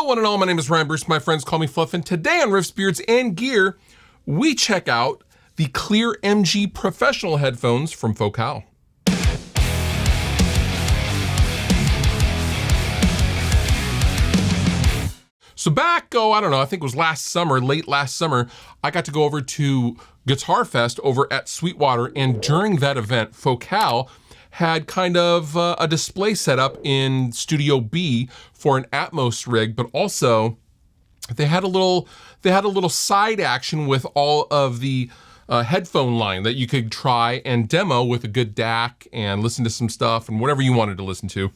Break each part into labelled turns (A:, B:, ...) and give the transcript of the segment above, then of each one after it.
A: one and all, my name is Ryan Bruce. My friends call me Fluff, and today on Riffs, Beards, and Gear, we check out the Clear MG Professional headphones from Focal. So back, I don't know, I think it was late last summer, I got to go over to Guitar Fest over at Sweetwater, and during that event, Focal had kind of a display set up in Studio B for an Atmos rig, but also they had a little side action with all of the headphone line that you could try and demo with a good DAC and listen to some stuff and whatever you wanted to listen to.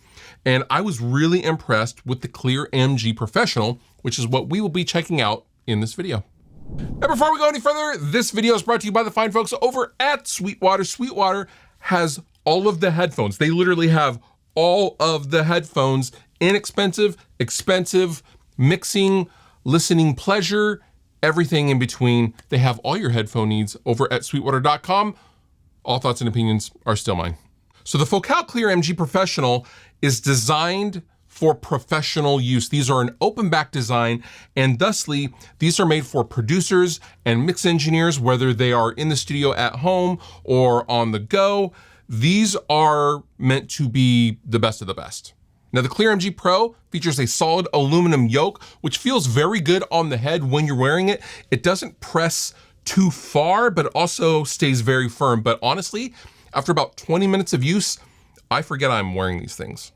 A: And I was really impressed with the Clear MG Professional, which is what we will be checking out in this video. And before we go any further, this video is brought to you by the fine folks over at Sweetwater. Sweetwater has all of the headphones. They literally have all of the headphones, inexpensive, expensive, mixing, listening pleasure, everything in between. They have all your headphone needs over at sweetwater.com. All thoughts and opinions are still mine. So the Focal Clear MG Professional is designed for professional use. These are an open back design, and thusly, these are made for producers and mix engineers, whether they are in the studio at home or on the go. These are meant to be the best of the best. Now the Clear MG Pro features a solid aluminum yoke, which feels very good on the head when you're wearing it. It doesn't press too far, but it also stays very firm. But honestly, after about 20 minutes of use, I forget I'm wearing these things.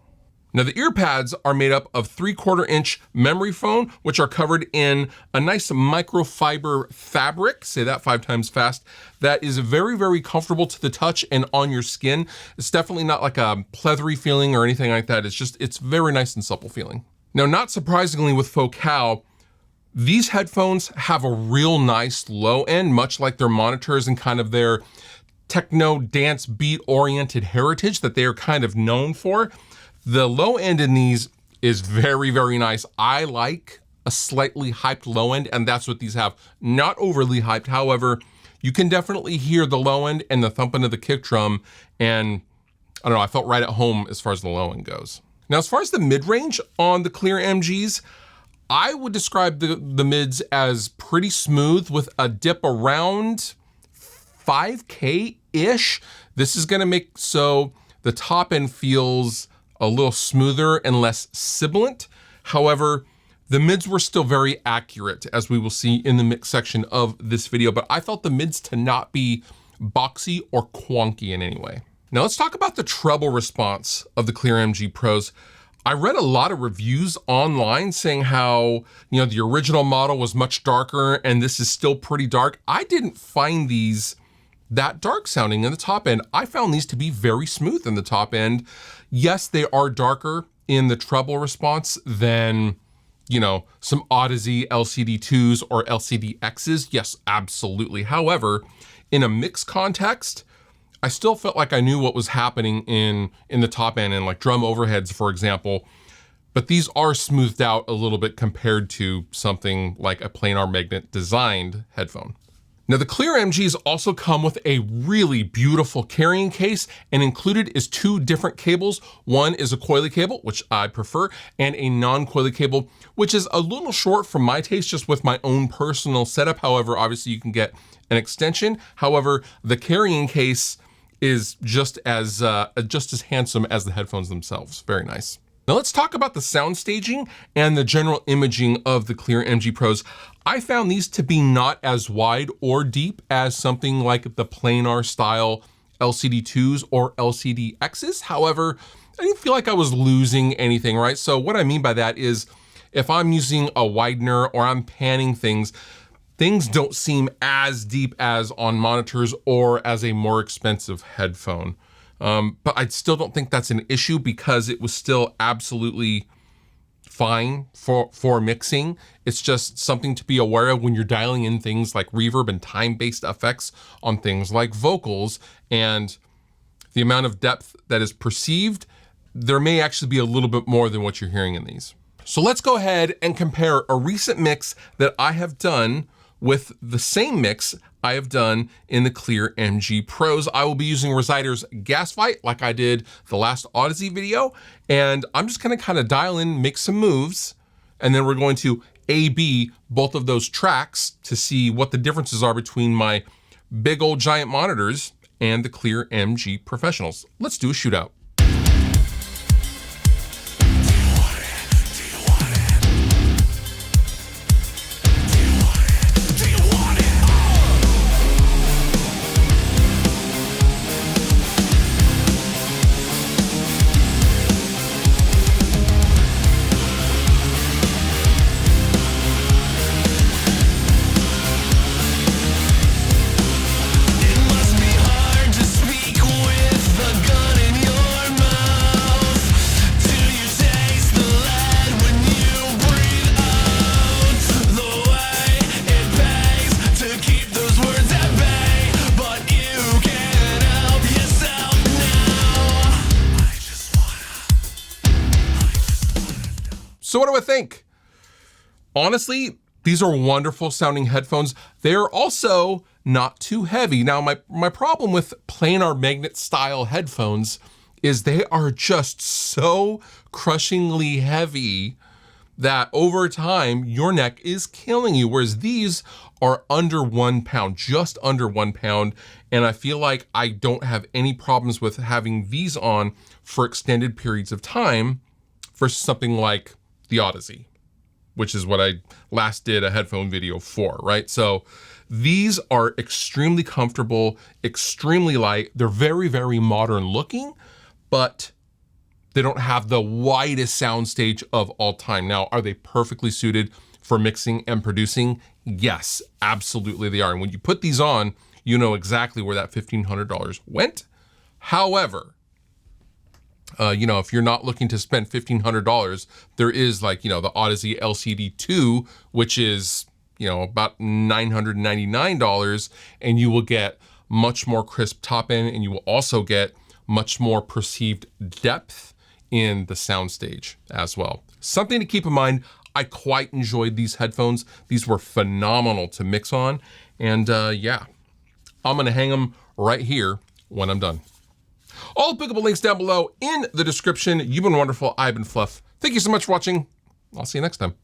A: Now the ear pads are made up of 3/4 inch memory foam, which are covered in a nice microfiber fabric, say that 5 times fast, that is very, very comfortable to the touch and on your skin. It's definitely not like a pleathery feeling or anything like that. It's very nice and supple feeling. Now, not surprisingly with Focal, these headphones have a real nice low end, much like their monitors and kind of their techno dance beat oriented heritage that they are kind of known for. The low end in these is very, very nice. I like a slightly hyped low end, and that's what these have. Not overly hyped, however, you can definitely hear the low end and the thumping of the kick drum, and I don't know, I felt right at home as far as the low end goes. Now, as far as the mid-range on the Clear MGs, I would describe the mids as pretty smooth with a dip around 5K-ish. This is gonna make so the top end feels a little smoother and less sibilant. However, the mids were still very accurate, as we will see in the mix section of this video, but I felt the mids to not be boxy or quonky in any way. Now let's talk about the treble response of the Clear MG Pros. I read a lot of reviews online saying how, the original model was much darker and this is still pretty dark. I didn't find these that dark sounding in the top end. I found these to be very smooth in the top end. Yes, they are darker in the treble response than, some Odyssey LCD2s or LCD-Xs. Yes, absolutely. However, in a mix context, I still felt like I knew what was happening in the top end and like drum overheads, for example, but these are smoothed out a little bit compared to something like a planar magnet designed headphone. Now the Clear MGs also come with a really beautiful carrying case, and included is 2 different cables. One is a coily cable, which I prefer, and a non-coily cable, which is a little short for my taste, just with my own personal setup. However, obviously you can get an extension. However, the carrying case is just as handsome as the headphones themselves. Very nice. Now let's talk about the sound staging and the general imaging of the Clear MG Pros. I found these to be not as wide or deep as something like the planar style LCD2s or LCD-Xs. However, I didn't feel like I was losing anything, right? So what I mean by that is if I'm using a widener or I'm panning things don't seem as deep as on monitors or as a more expensive headphone. But I still don't think that's an issue because it was still absolutely fine for mixing. It's just something to be aware of when you're dialing in things like reverb and time-based effects on things like vocals, and the amount of depth that is perceived, there may actually be a little bit more than what you're hearing in these. So let's go ahead and compare a recent mix that I have done with the same mix I have done in the Clear MG Pros. I will be using Resider's Gas Fight like I did the last Odyssey video, and I'm just gonna kind of dial in, make some moves, and then we're going to A/B both of those tracks to see what the differences are between my big old giant monitors and the clear MG Professionals. Let's do a shootout. So what do I think? Honestly, these are wonderful sounding headphones. They're also not too heavy. Now, my problem with planar magnet style headphones is they are just so crushingly heavy that over time, your neck is killing you. Whereas these are under 1 pound, just under 1 pound. And I feel like I don't have any problems with having these on for extended periods of time versus something like the Odyssey, which is what I last did a headphone video for, right? So these are extremely comfortable, extremely light. They're very, very modern looking, but they don't have the widest soundstage of all time. Now, are they perfectly suited for mixing and producing? Yes, absolutely they are. And when you put these on, you know exactly where that $1,500 went. However, if you're not looking to spend $1,500, there is the Odyssey LCD2, which is, about $999, and you will get much more crisp top end, and you will also get much more perceived depth in the soundstage as well. Something to keep in mind, I quite enjoyed these headphones. These were phenomenal to mix on, and yeah, I'm gonna hang them right here when I'm done. All the pickable links down below in the description. You've been wonderful. I've been Fluff. Thank you so much for watching. I'll see you next time.